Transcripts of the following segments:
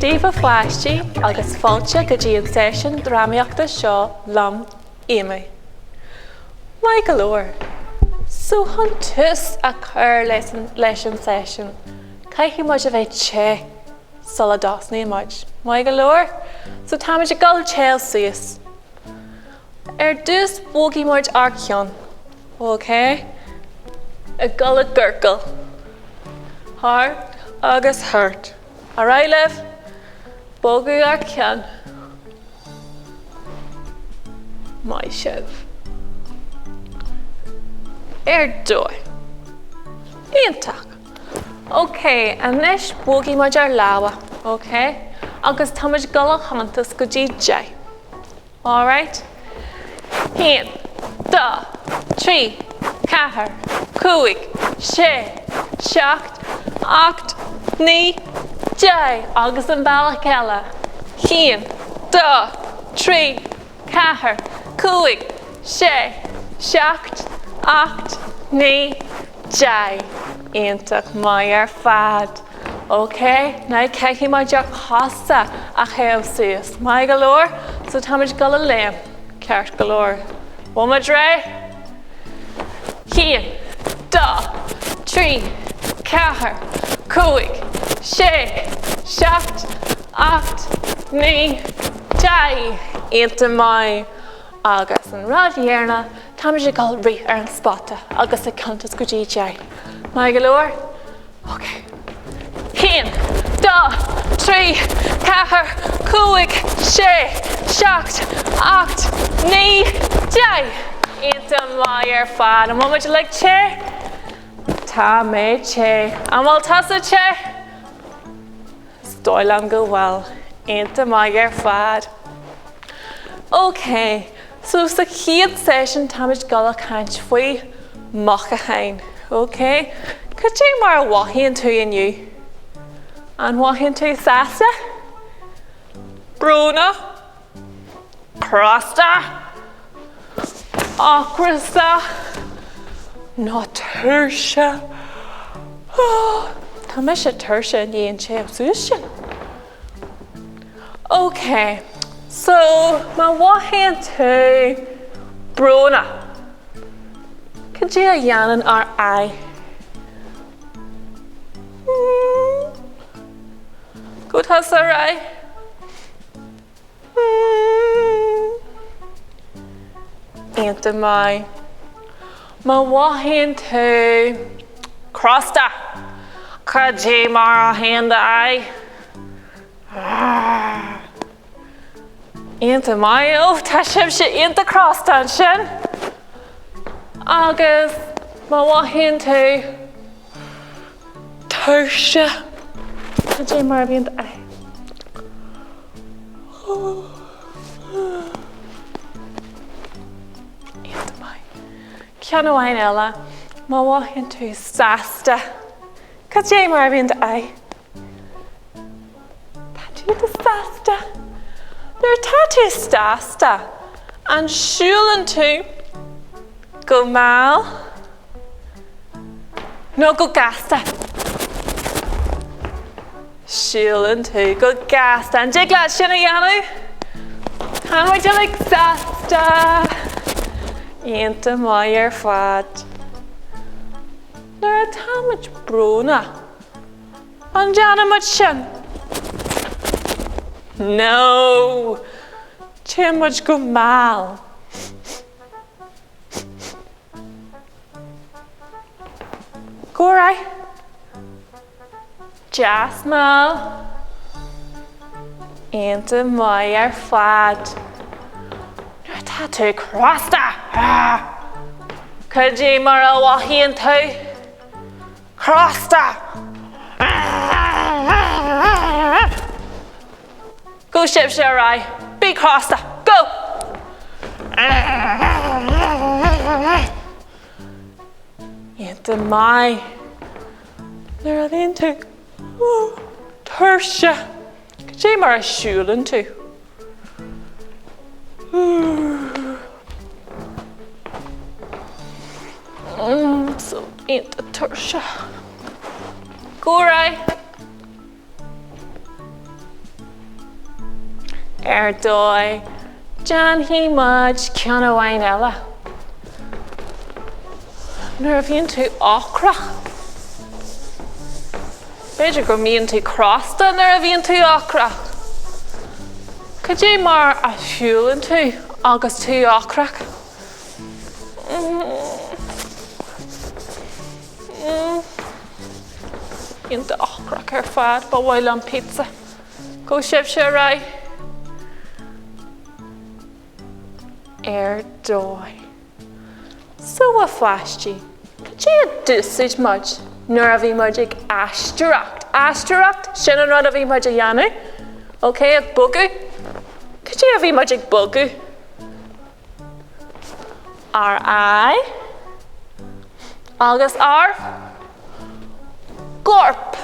Díomh Flaishtí agus fáilte go dtí an session drámaíochta seo lam éime. Mai go leor. So chun tus a chur leis an session. Caiichí muid a bheith che sula dosnaí muid. Mai go leor. So tá muid a gal chéil suas. Dus bógaí muid ar ceann. OK? A gal a gurcail. Heart agus hurt. Alright, Liv? Bógaí ar ceann. Mai sibh. Dói. Iontach. OK, anis bógaí muid ar láha. OK? Agus tá muid gal a chantas go dtí dé. Alright? 1, 2, 3, 4, 5, 6, 7, 8, 9, 10. Agus an bailach eile. 1, 2, 3, 4, 5, 6, 7, 8, 9, 10. Iontach mai ar fad. OK? Na ceichí mai deach chasta a chéamh suas. Mai go leor, so tá muid gal a léim. Ceart go leor. Bhfuil ré? 1, 2, 3, 4, 5, 6, 7, 8, 9, 10. Ionta mai. Agus an rádhéarna, tá muid gal rí ar an spáta agus a cantas go dtí dé. Mai go leor? OK. 1, 2, 3, 4, 5, 6, 7, 8, 9, 10. Ionta mai ar fad. An muid le che? Tá mé che. An bhfuil tasa che? Stoil an go bhfuil. Ionta mai ar fad. OK. So sa chéad session tá muid gal a caint faoi mothúcháin. OK? Could you mar wathíonn tú inniu? An wathíonn tú sasta? Brúna? Crosta? Acrasta? Ná tuirse? Tá me sé tuirse in dhéon sé súis sin. OK. So, má wathíonn tú brúna. Could you a dhéanann ar ai? Go tas a rai? Ionta mai. Má wathíonn tú crosta. Could you mar a hand ai? Ionta mai, tá sibh sé ionta crosta an sin. Agus má wathíonn tú tuirse. Could you mar a bhíonn ai? Ionta mai. Ceann amháin eile, má wathíonn tú sasta. Could you mar a bhíonn ai? Tá tú do sasta. Nuair tá tú sasta an siúlann tú go máil nó go gasta. Siúlann tú go gasta. An diglaad sin a dhéanamh? Tá muid le sasta. Ionta mai ar fad. Nuair tá muid brúna. An deanam muid sin? No. Tí muid go máil. Go raibh? Jas máil. Ionta mai ar fad. Nuair tá tú crosta. Could you mar a wathíonn tú crosta? Go sibh sé rai. Bí crosta. Go! Ionta mai. Nuair a bhíonn tú tuirse. Could you mar a siúlann tú? So ionta tuirse. Go raibh? dói. Jan hí mud ceanhain eile. Nuair a bhíonn tú ochrach. Beidir go mbíonn tú crosta nuair a bhíonn tú ochrach. Could you mar a siúlann tú agus tú ochrach? Bhíonn tú ochrach ar fad ba bhfuil an pizza. Go sibh sé rai. Dói. So a fastí. Could you dúsid mud nuair a bhí mud ag aisteoireacht? Aisteoireacht sin an rud a bhí mud a dhéanamh. Okay, ag bogu. Could you a bhí mud ag bogu? Ar I. Agus ar. Gorp.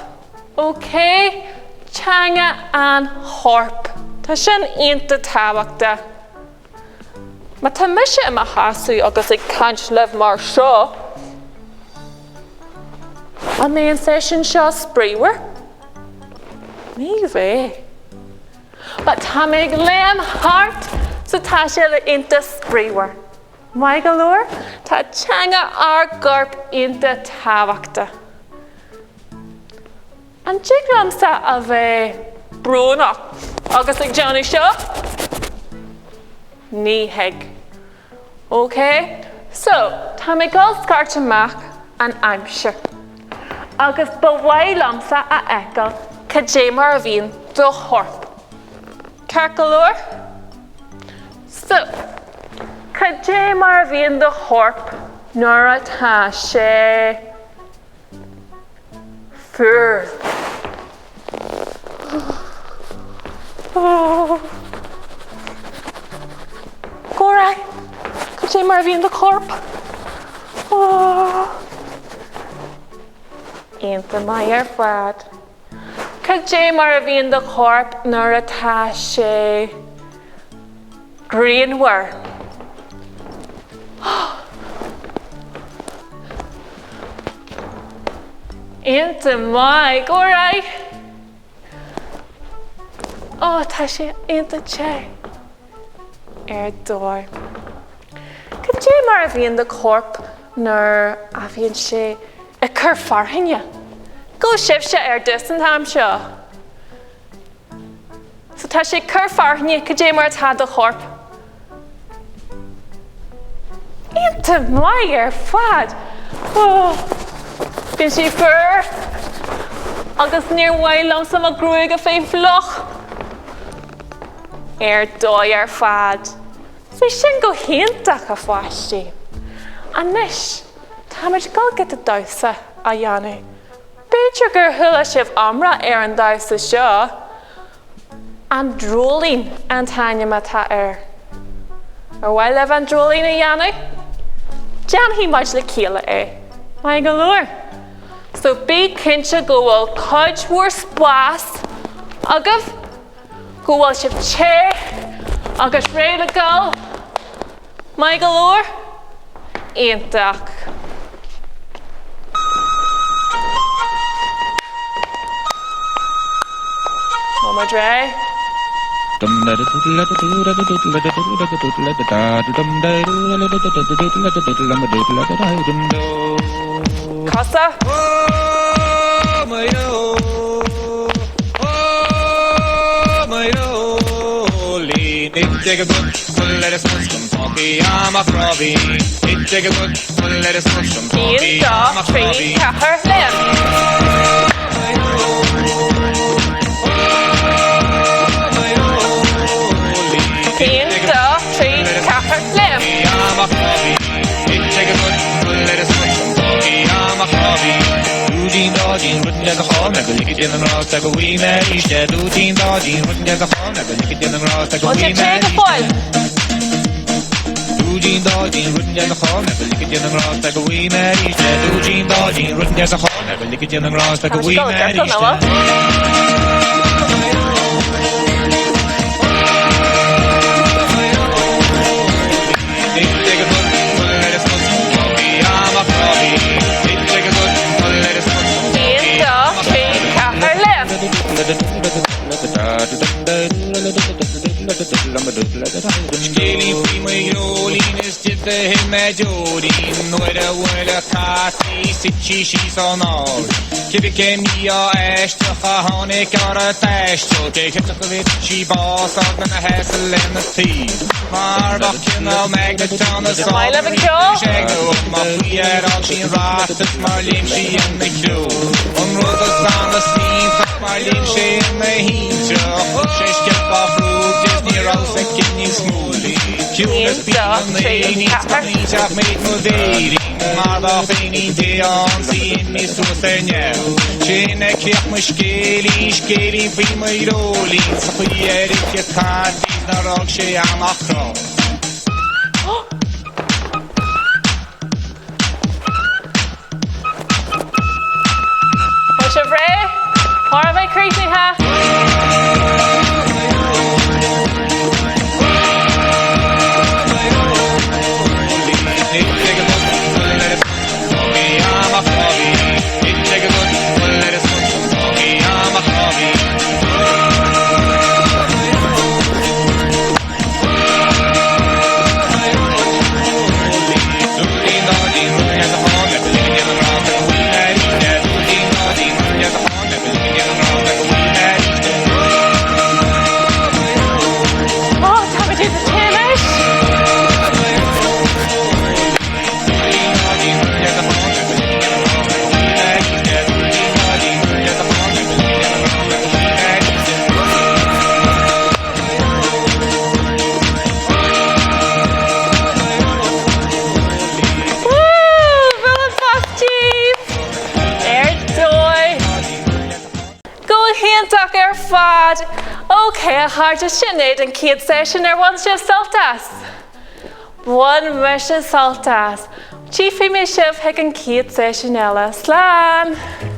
Okay. Teanga an horp. Tá sin ionta tábhachta. Ma tá mise im a hasú agus ag caint leh mar seo. A méon sé sin seo spríomhar? Ní bhé. Ba tá ag léam hart sa tá sé le ionta spríomhar. Mai go leor? Tá teanga ar gorp ionta tábhachta. An diglamsa a bheith brúnach agus ag Johnny seo? Ní heig. Okay? So, tá mé gáil scarta amach an aimsir. Agus ba bhailamsa a eiceil cad dé mar a bhíonn do chorp. Ceart go leor? So, cad dé mar a bhíonn do chorp nuair atá sé fuair. Góra, could you mar bhíonn do chorp? Ionta mai ar fad. Could you mar bhíonn do chorp nuair atá sé greenware? Ionta mai, góra. Tá sé ionta té. Dói. Could you mar bhíonn do chorp nuair a bhíonn sé a chur farthainne? Go sibh sé dus an tham seo. So tá sé chur farthainne could you mar tá do chorp? Ionta mai ar fad. Bhíonn sí fuair agus níor bhailam sa a grúig a fé floch. Dói ar fad. Bhí sin go hiantach a fáistí. Anis, tá muid gáil get a dása a dhéanamh. Beidir gur thula sibh amra ar an dása seo, an drolín an taine mata ar. Ar bhfuil leh an drolín a dhéanamh? Dean hí muid le cíile é. Mai go leor. So bí cinse go bhfuil cuid mhuir spás agah go bhfuil sibh té agus réile gáil. Mai go leor? Iontach. Mama Dre. Casa. Take a good, let us put some coffee. I'm a froggy. Take a good, let us put some coffee. I'm a froggy. Like a hall, like a lick it in the grass, like a wee man. He's dead, routine dodging, running like a hall, like a lick it in the grass, like a wee man. Routine dodging, running like a hall, like a lick it in the grass, like a wee man. He's dead, routine dodging, running like a hall, like a lick it in the grass, like a wee man. He's dead. Kelly fi my rolling is did the him majorin Noira wala kati sitchi she's on all Give it came ya ash to hane kara tash to take it to the chi boss on the hassle and the tea Marbach in the magneton the song my fear all she rat my lim she in the crew on road on the scene my lim she in the heat she's kept off road Disney Rose and kidney smoothly Curious being the needs money I've made no dating Marbach any day on seeing me so senior She ne kreeg me skeli fi me rolling Så får ikke kardis når jeg skjer makro What's your bray? Or am I crazy, huh? Okay, a hard to sinead and Kate session one shift saltas. One mission saltas. Chiefly me shift hick and Kate session ella. Slán.